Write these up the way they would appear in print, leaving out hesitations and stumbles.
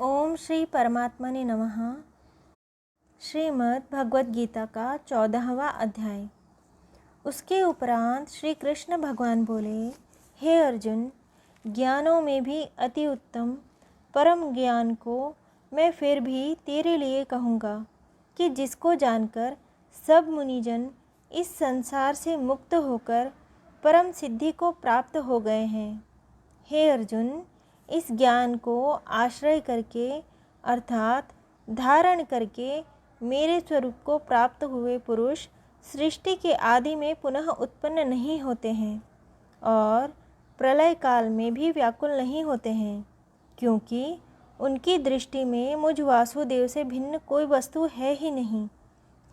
ओम श्री परमात्मने नमः। श्रीमद् भगवद गीता का 14वां अध्याय। उसके उपरांत श्री कृष्ण भगवान बोले, हे अर्जुन, ज्ञानों में भी अति उत्तम परम ज्ञान को मैं फिर भी तेरे लिए कहूँगा कि जिसको जानकर सब मुनिजन इस संसार से मुक्त होकर परम सिद्धि को प्राप्त हो गए हैं। हे अर्जुन, इस ज्ञान को आश्रय करके अर्थात धारण करके मेरे स्वरूप को प्राप्त हुए पुरुष सृष्टि के आदि में पुनः उत्पन्न नहीं होते हैं और प्रलय काल में भी व्याकुल नहीं होते हैं, क्योंकि उनकी दृष्टि में मुझ वासुदेव से भिन्न कोई वस्तु है ही नहीं।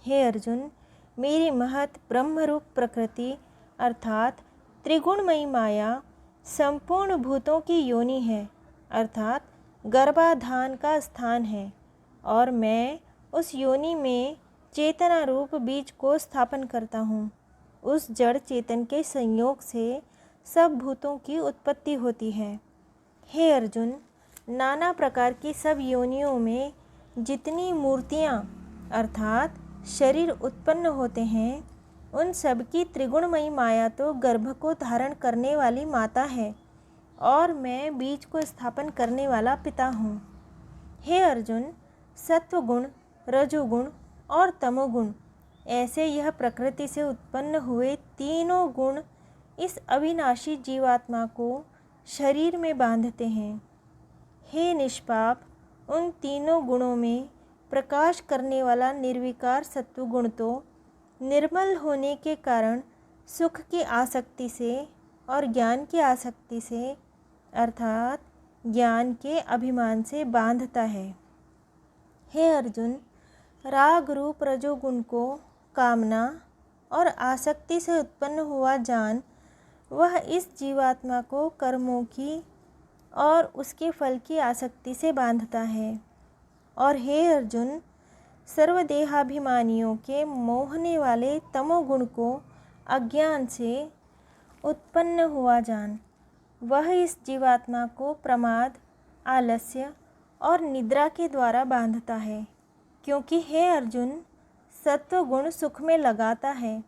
हे अर्जुन, मेरी महत ब्रह्मरूप प्रकृति अर्थात त्रिगुणमयी माया संपूर्ण भूतों की योनि है अर्थात गर्भाधान का स्थान है, और मैं उस योनि में चेतना रूप बीज को स्थापन करता हूँ। उस जड़ चेतन के संयोग से सब भूतों की उत्पत्ति होती है। हे अर्जुन, नाना प्रकार की सब योनियों में जितनी मूर्तियाँ अर्थात शरीर उत्पन्न होते हैं, उन सब की त्रिगुणमयी माया तो गर्भ को धारण करने वाली माता है, और मैं बीज को स्थापन करने वाला पिता हूँ। हे अर्जुन, सत्वगुण, रजोगुण और तमोगुण ऐसे यह प्रकृति से उत्पन्न हुए तीनों गुण इस अविनाशी जीवात्मा को शरीर में बांधते हैं। हे निष्पाप, उन तीनों गुणों में प्रकाश करने वाला निर्विकार सत्वगुण तो निर्मल होने के कारण सुख की आसक्ति से और ज्ञान की आसक्ति से अर्थात ज्ञान के अभिमान से बांधता है। हे अर्जुन, राग रूप रजोगुण को कामना और आसक्ति से उत्पन्न हुआ जान वह इस जीवात्मा को कर्मों की और उसके फल की आसक्ति से बांधता है। और हे अर्जुन, सर्वदेहाभिमानियों के मोहने वाले तमोगुण को अज्ञान से उत्पन्न हुआ जान वह इस जीवात्मा को प्रमाद, आलस्य और निद्रा के द्वारा बांधता है। क्योंकि हे अर्जुन, सत्वगुण सुख में लगाता है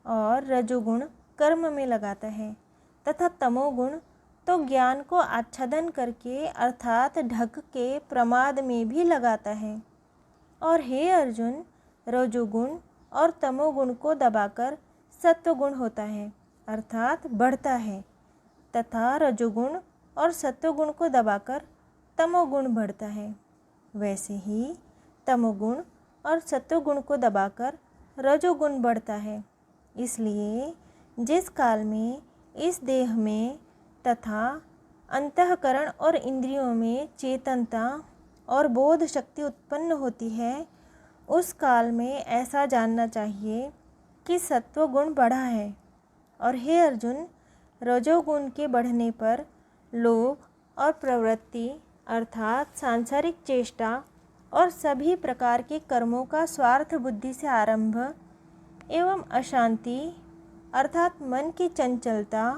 और रजोगुण कर्म में लगाता है तथा तमोगुण तो ज्ञान को आच्छादन करके अर्थात ढक के प्रमाद में भी लगाता है। और हे अर्जुन, रजोगुण और तमोगुण को दबाकर सत्वगुण होता है अर्थात बढ़ता है, तथा रजोगुण और सत्वगुण को दबाकर तमोगुण बढ़ता है। वैसे ही तमोगुण और सत्वगुण को दबाकर रजोगुण बढ़ता है। इसलिए जिस काल में इस देह में तथा अंतःकरण और इंद्रियों में चेतनता और बोध शक्ति उत्पन्न होती है, उस काल में ऐसा जानना चाहिए कि सत्वगुण बढ़ा है। और हे अर्जुन, रजोगुण के बढ़ने पर लोभ और प्रवृत्ति अर्थात सांसारिक चेष्टा और सभी प्रकार के कर्मों का स्वार्थ बुद्धि से आरंभ एवं अशांति अर्थात मन की चंचलता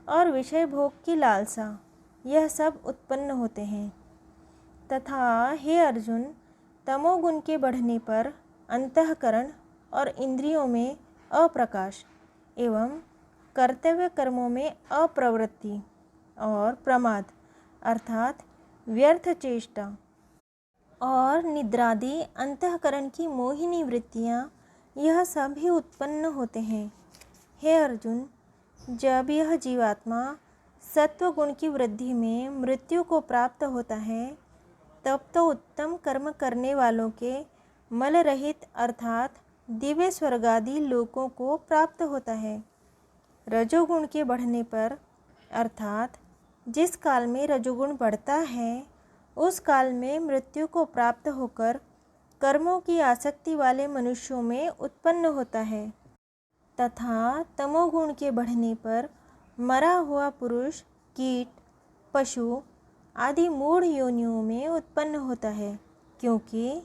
और विषय भोग की लालसा यह सब उत्पन्न होते हैं। तथा हे अर्जुन, तमोगुण के बढ़ने पर अंतःकरण और इंद्रियों में अप्रकाश एवं कर्तव्य कर्मों में अप्रवृत्ति और प्रमाद अर्थात व्यर्थ चेष्टा और निद्रादि अंतःकरण की मोहिनी वृत्तियाँ यह सभी उत्पन्न होते हैं। हे अर्जुन, जब यह जीवात्मा सत्वगुण की वृद्धि में मृत्यु को प्राप्त होता है, तब तो उत्तम कर्म करने वालों के मल रहित अर्थात दिव्य स्वर्गादि लोकों को प्राप्त होता है। रजोगुण के बढ़ने पर अर्थात जिस काल में रजोगुण बढ़ता है, उस काल में मृत्यु को प्राप्त होकर कर्मों की आसक्ति वाले मनुष्यों में उत्पन्न होता है। तथा तमोगुण के बढ़ने पर मरा हुआ पुरुष, कीट, पशु आदि मूढ़ योनियों में उत्पन्न होता है। क्योंकि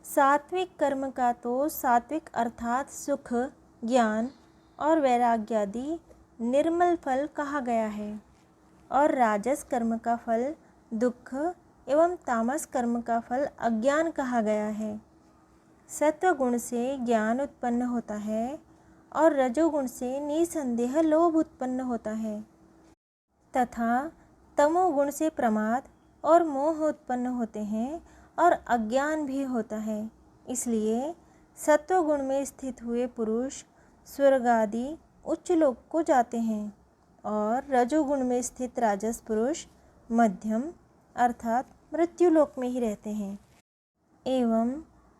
सात्विक कर्म का तो सात्विक अर्थात सुख, ज्ञान और वैराग्यादि निर्मल फल कहा गया है, और राजस कर्म का फल दुख, एवं तामस कर्म का फल अज्ञान कहा गया है। सत्व गुण से ज्ञान उत्पन्न होता है और रजोगुण से निसंदेह लोभ उत्पन्न होता है तथा तमोगुण से प्रमाद और मोह उत्पन्न होते हैं और अज्ञान भी होता है। इसलिए सत्वगुण में स्थित हुए पुरुष स्वर्ग आदि उच्च लोक को जाते हैं और रजोगुण में स्थित राजस पुरुष मध्यम अर्थात मृत्यु लोक में ही रहते हैं। एवं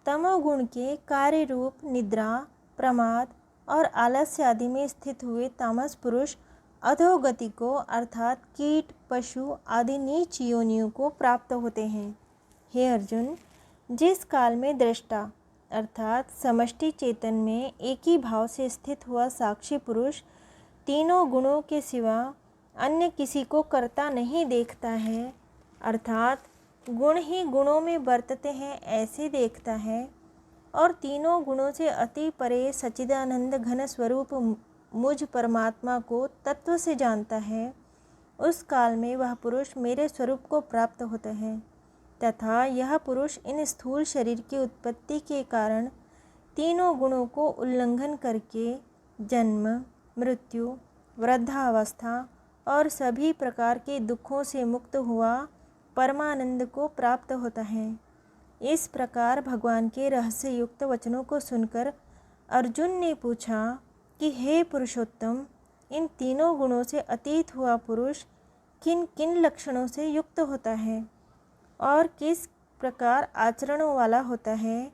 तमोगुण के कार्य रूप निद्रा, प्रमाद और आलस्य आदि में स्थित हुए तामस पुरुष अधोगति को अर्थात कीट, पशु आदि नीच योनियों को प्राप्त होते हैं। हे अर्जुन, जिस काल में दृष्टा अर्थात समष्टि चेतन में एक ही भाव से स्थित हुआ साक्षी पुरुष तीनों गुणों के सिवा अन्य किसी को करता नहीं देखता है, अर्थात गुण ही गुणों में बरतते हैं ऐसे देखता है और तीनों गुणों से अति परे सच्चिदानंद घन स्वरूप मुझ परमात्मा को तत्व से जानता है, उस काल में वह पुरुष मेरे स्वरूप को प्राप्त होता है तथा यह पुरुष इन स्थूल शरीर की उत्पत्ति के कारण तीनों गुणों को उल्लंघन करके जन्म, मृत्यु, वृद्धावस्था और सभी प्रकार के दुखों से मुक्त हुआ परमानंद को प्राप्त होता है। इस प्रकार भगवान के रहस्य युक्त वचनों को सुनकर अर्जुन ने पूछा कि हे पुरुषोत्तम, इन तीनों गुणों से अतीत हुआ पुरुष किन किन लक्षणों से युक्त होता है और किस प्रकार आचरणों वाला होता है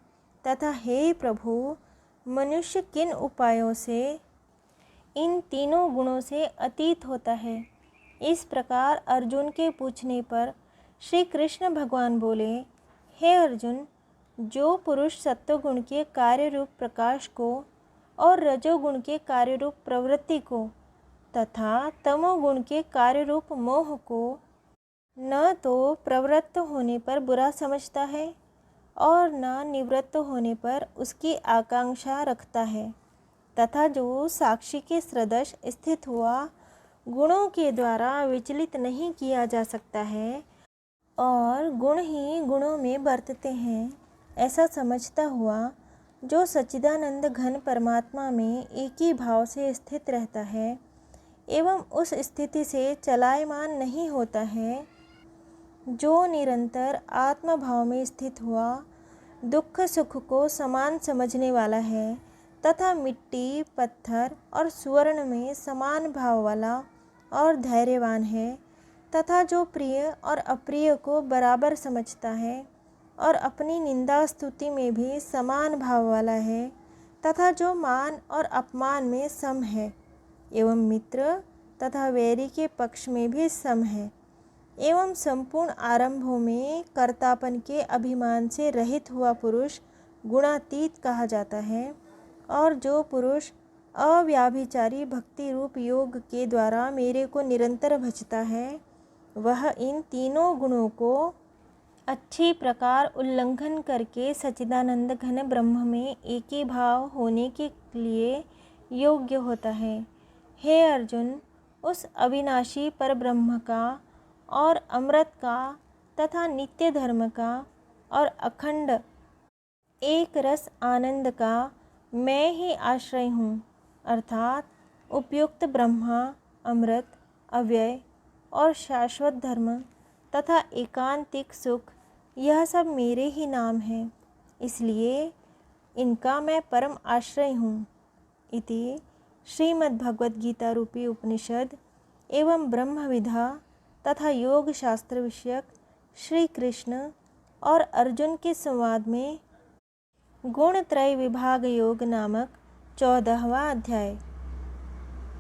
तथा हे प्रभु, मनुष्य किन उपायों से इन तीनों गुणों से अतीत होता है। इस प्रकार अर्जुन के पूछने पर श्री कृष्ण भगवान बोले, हे अर्जुन, जो पुरुष सत्वगुण के कार्य रूप प्रकाश को और रजोगुण के कार्य रूप प्रवृत्ति को तथा तमोगुण के कार्य रूप मोह को न तो प्रवृत्त होने पर बुरा समझता है और न निवृत्त होने पर उसकी आकांक्षा रखता है तथा जो साक्षी के सदृश स्थित हुआ गुणों के द्वारा विचलित नहीं किया जा सकता है और गुण ही गुणों में बरतते हैं, ऐसा समझता हुआ जो सच्चिदानंद घन परमात्मा में एक ही भाव से स्थित रहता है एवं उस स्थिति से चलायमान नहीं होता है, जो निरंतर आत्म भाव में स्थित हुआ दुख सुख को समान समझने वाला है तथा मिट्टी, पत्थर और स्वर्ण में समान भाव वाला और धैर्यवान है तथा जो प्रिय और अप्रिय को बराबर समझता है और अपनी निंदा स्तुति में भी समान भाव वाला है तथा जो मान और अपमान में सम है एवं मित्र तथा वैरी के पक्ष में भी सम है एवं संपूर्ण आरंभों में कर्तापन के अभिमान से रहित हुआ पुरुष गुणातीत कहा जाता है और जो पुरुष अव्याभिचारी भक्ति रूप योग के द्वारा मेरे को निरंतर भजता है वह इन तीनों गुणों को अच्छी प्रकार उल्लंघन करके सच्चिदानंद घन ब्रह्म में एक ही भाव होने के लिए योग्य होता है। हे अर्जुन, उस अविनाशी पर ब्रह्म का और अमृत का तथा नित्य धर्म का और अखंड एक रस आनंद का मैं ही आश्रय हूँ, अर्थात उपयुक्त ब्रह्मा, अमृत, अव्यय और शाश्वत धर्म तथा एकांतिक सुख, यह सब मेरे ही नाम हैं, इसलिए इनका मैं परम आश्रय हूँ। इति श्रीमद्भगवद्गीता रूपी उपनिषद एवं ब्रह्म विद्या तथा योग शास्त्र विषयक श्री कृष्ण और अर्जुन के संवाद में गुणत्रय विभाग योग नामक 14वां अध्याय।